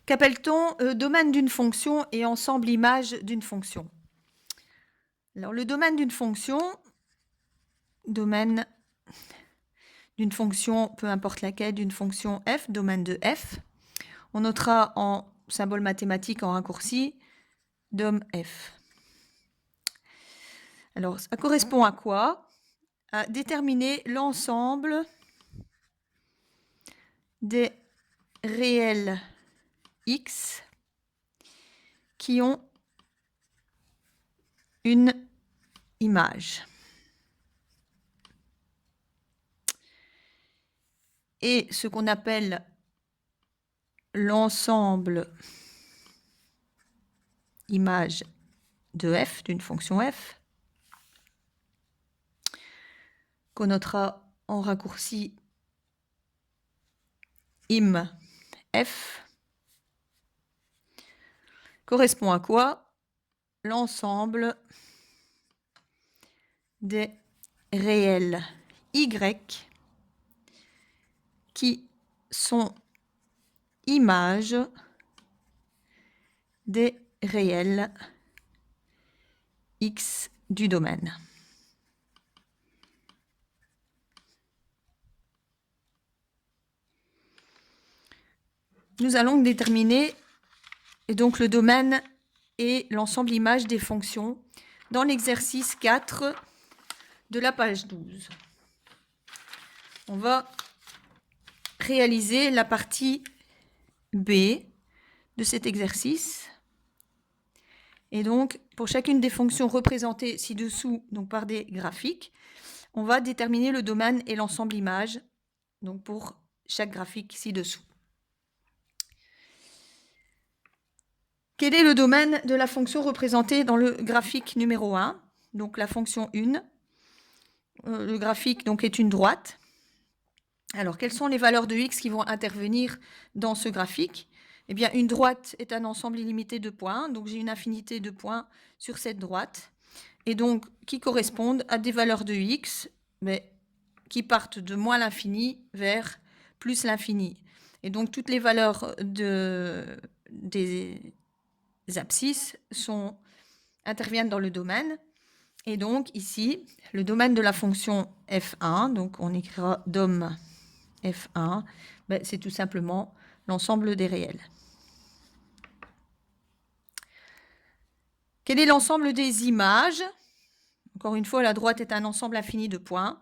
Qu'appelle-t-on domaine d'une fonction et ensemble image d'une fonction? Alors, le domaine d'une fonction, domaine d'une fonction, peu importe laquelle, d'une fonction f, domaine de f, on notera en symbole mathématique en raccourci dom f. Alors, ça correspond à quoi? À déterminer l'ensemble des réels x qui ont une image. Et ce qu'on appelle l'ensemble image de f, d'une fonction f, qu'on notera en raccourci im f, correspond à quoi? L'ensemble des réels y qui sont images des réels x du domaine. Nous allons déterminer donc le domaine et l'ensemble image des fonctions dans l'exercice 4 de la page 12. On va réaliser la partie B de cet exercice. Et donc, pour chacune des fonctions représentées ci-dessous, donc par des graphiques, on va déterminer le domaine et l'ensemble image, donc pour chaque graphique ci-dessous. Quel est le domaine de la fonction représentée dans le graphique numéro 1? Donc la fonction 1. Le graphique donc, est une droite. Alors, quelles sont les valeurs de x qui vont intervenir dans ce graphique? Eh bien, une droite est un ensemble illimité de points, donc j'ai une infinité de points sur cette droite, et donc qui correspondent à des valeurs de x, mais qui partent de moins l'infini vers plus l'infini. Et donc, toutes les valeurs des abscisses interviennent dans le domaine. Et donc, ici, le domaine de la fonction f1, donc on écrira dom f1, c'est tout simplement l'ensemble des réels. Quel est l'ensemble des images? Encore une fois, la droite est un ensemble infini de points.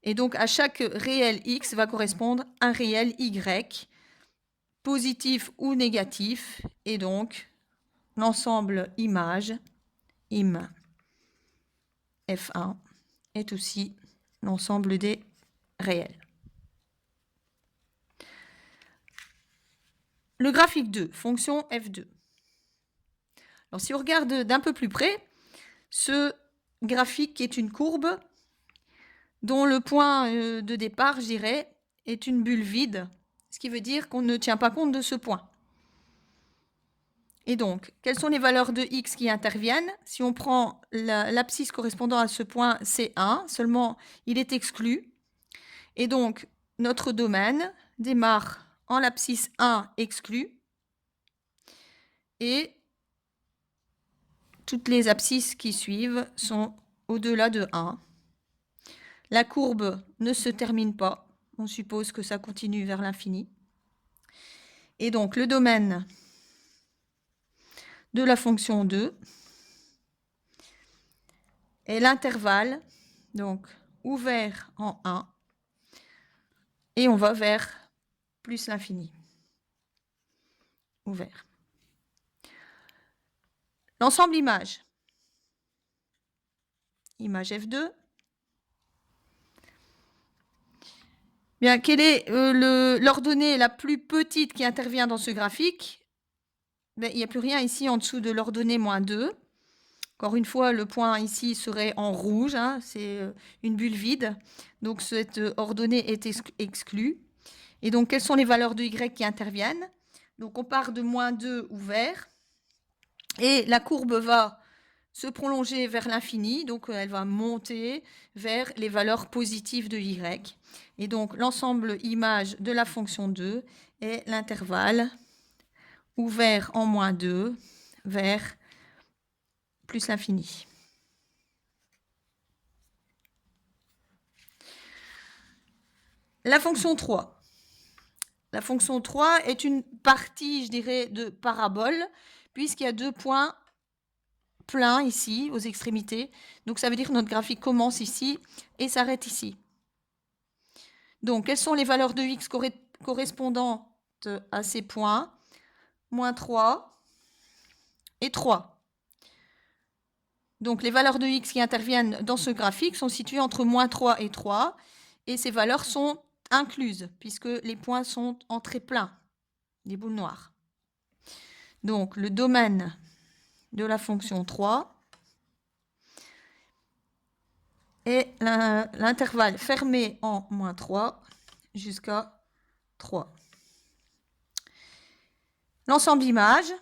Et donc, à chaque réel x va correspondre un réel y, positif ou négatif. Et donc, l'ensemble image, im f1, est aussi l'ensemble des réels. Le graphique 2, fonction f2. Alors, si on regarde d'un peu plus près, ce graphique est une courbe dont le point de départ, je dirais, est une bulle vide, ce qui veut dire qu'on ne tient pas compte de ce point. Et donc, quelles sont les valeurs de x qui interviennent? Si on prend l'abscisse correspondant à ce point, c'est 1, seulement il est exclu. Et donc, notre domaine démarre en l'abscisse 1 exclu. Et toutes les abscisses qui suivent sont au-delà de 1. La courbe ne se termine pas. On suppose que ça continue vers l'infini. Et donc, le domaine de la fonction 2 est l'intervalle, donc ouvert en 1, et on va vers plus l'infini. Ouvert. L'ensemble image. Image F2. Bien, quelle est l'ordonnée la plus petite qui intervient dans ce graphique? Ben, il n'y a plus rien ici en dessous de l'ordonnée moins 2. Encore une fois, le point ici serait en rouge, hein, c'est une bulle vide. Donc, cette ordonnée est exclue. Et donc, quelles sont les valeurs de y qui interviennent? Donc, on part de moins 2 ouvert. Et la courbe va se prolonger vers l'infini. Donc, elle va monter vers les valeurs positives de y. Et donc, l'ensemble image de la fonction 2 est l'intervalle ouvert en moins 2 vers plus l'infini. La fonction 3. La fonction 3 est une partie, je dirais, de parabole, puisqu'il y a 2 points pleins ici, aux extrémités. Donc, ça veut dire que notre graphique commence ici et s'arrête ici. Donc, quelles sont les valeurs de x correspondantes à ces points? Moins 3 et 3. Donc, les valeurs de x qui interviennent dans ce graphique sont situées entre moins 3 et 3, et ces valeurs sont incluses, puisque les points sont en trait plein, des boules noires. Donc, le domaine de la fonction 3 est l'intervalle fermé en moins 3 jusqu'à 3. L'ensemble images,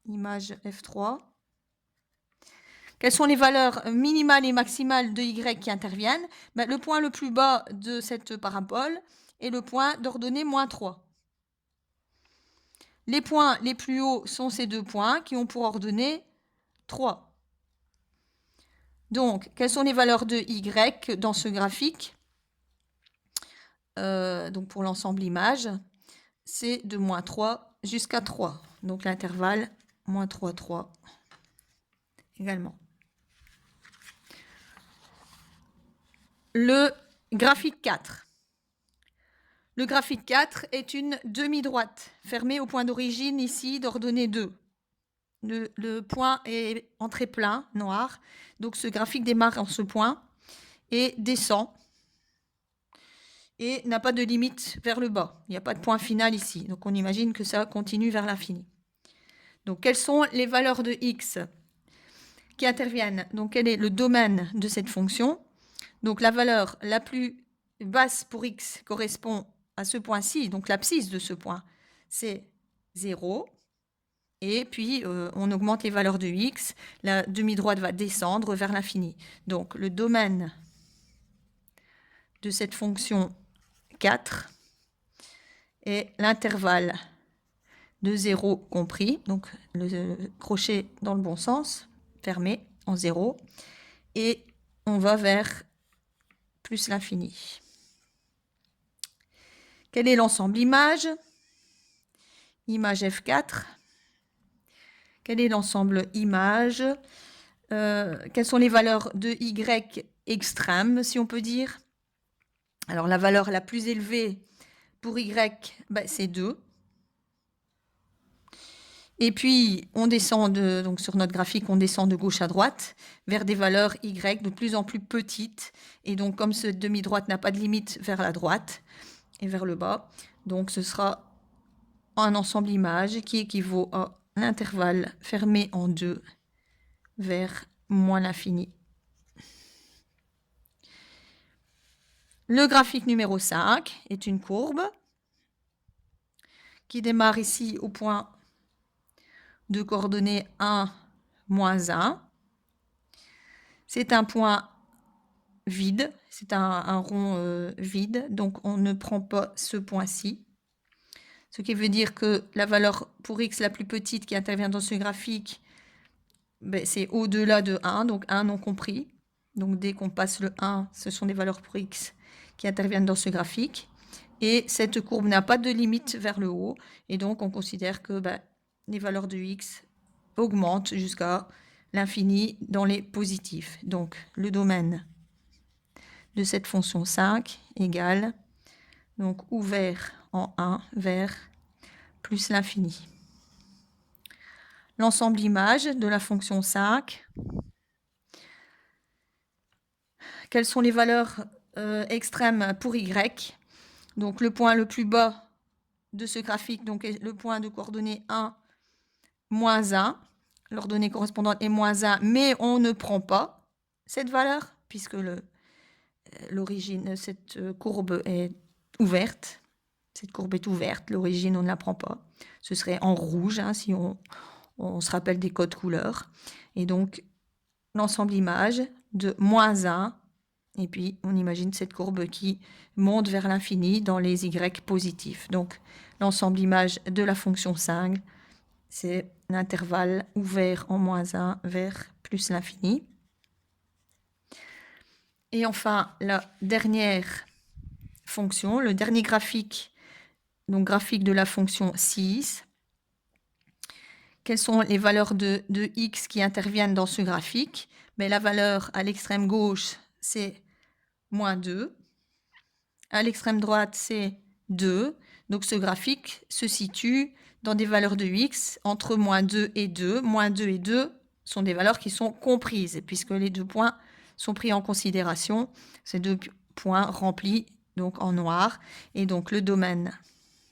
image F3. Quelles sont les valeurs minimales et maximales de y qui interviennent? Le point le plus bas de cette parabole est le point d'ordonnée moins 3. Les points les plus hauts sont ces 2 points qui ont pour ordonnée 3. Donc, quelles sont les valeurs de y dans ce graphique? Donc, pour l'ensemble image, c'est de moins 3 jusqu'à 3. Donc, l'intervalle moins 3, 3 également. Le graphique 4. Le graphique 4 est une demi-droite fermée au point d'origine ici d'ordonnée 2. Le point est en trait plein, noir. Donc ce graphique démarre en ce point et descend et n'a pas de limite vers le bas. Il n'y a pas de point final ici. Donc on imagine que ça continue vers l'infini. Donc quelles sont les valeurs de x qui interviennent? Donc quel est le domaine de cette fonction? Donc la valeur la plus basse pour x correspond à ce point-ci, donc l'abscisse de ce point, c'est 0. Et puis, on augmente les valeurs de x. La demi-droite va descendre vers l'infini. Donc, le domaine de cette fonction 4 est l'intervalle de 0 compris. Donc, le crochet dans le bon sens, fermé en 0. Et on va vers plus l'infini. Quel est l'ensemble image? Image F4. Quel est l'ensemble image? Quelles sont les valeurs de y extrêmes, si on peut dire? Alors, la valeur la plus élevée pour y, c'est 2. Et puis, on descend donc sur notre graphique, on descend de gauche à droite vers des valeurs y de plus en plus petites. Et donc, comme cette demi-droite n'a pas de limite vers la droite et vers le bas, donc ce sera un ensemble image qui équivaut à l'intervalle fermé en 2 vers moins l'infini. Le graphique numéro 5 est une courbe qui démarre ici au point de coordonnées 1, moins 1. C'est un point vide, c'est un rond vide, donc on ne prend pas ce point-ci. Ce qui veut dire que la valeur pour x la plus petite qui intervient dans ce graphique, c'est au-delà de 1, donc 1 non compris. Donc dès qu'on passe le 1, ce sont des valeurs pour x qui interviennent dans ce graphique. Et cette courbe n'a pas de limite vers le haut. Et donc on considère que les valeurs de x augmentent jusqu'à l'infini dans les positifs. Donc le domaine de cette fonction 5 égale, donc ouvert en 1 vers plus l'infini. L'ensemble image de la fonction 5. Quelles sont les valeurs extrêmes pour y? Donc le point le plus bas de ce graphique, donc est le point de coordonnée 1, moins 1. L'ordonnée correspondante est moins 1, mais on ne prend pas cette valeur, puisque l'origine, cette courbe est ouverte. Cette courbe est ouverte, l'origine, on ne la prend pas. Ce serait en rouge, si on se rappelle des codes couleurs. Et donc, l'ensemble image de moins 1 Et puis, on imagine cette courbe qui monte vers l'infini dans les y positifs. Donc, l'ensemble image de la fonction 5, c'est l'intervalle ouvert en -1 vers plus l'infini. Et enfin, la dernière fonction, le dernier graphique, donc graphique de la fonction 6. Quelles sont les valeurs de x qui interviennent dans ce graphique? Mais la valeur à l'extrême gauche, c'est -2. À l'extrême droite, c'est 2. Donc ce graphique se situe dans des valeurs de x entre -2 et 2. -2 et 2 sont des valeurs qui sont comprises, puisque les 2 points sont pris en considération. Ces 2 points remplis donc en noir. Et donc le domaine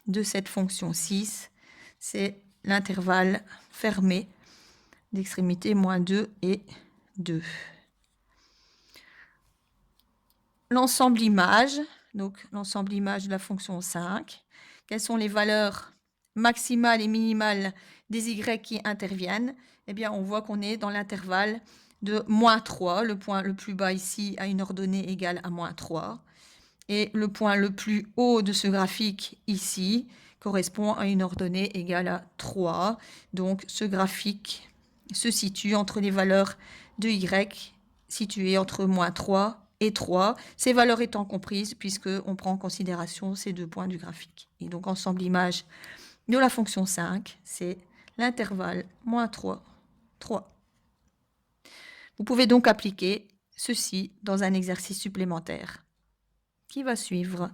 de cette fonction 6, c'est l'intervalle fermé d'extrémité -2 et 2. L'ensemble image, donc l'ensemble image de la fonction 5. Quelles sont les valeurs maximales et minimales des y qui interviennent? Eh bien, on voit qu'on est dans l'intervalle de -3. Le point le plus bas ici a une ordonnée égale à -3. Et le point le plus haut de ce graphique ici correspond à une ordonnée égale à 3. Donc, ce graphique se situe entre les valeurs de y situées entre -3 et 3, ces valeurs étant comprises puisqu'on prend en considération ces 2 points du graphique. Et donc, ensemble image de la fonction 5, c'est l'intervalle -3, 3. Vous pouvez donc appliquer ceci dans un exercice supplémentaire qui va suivre.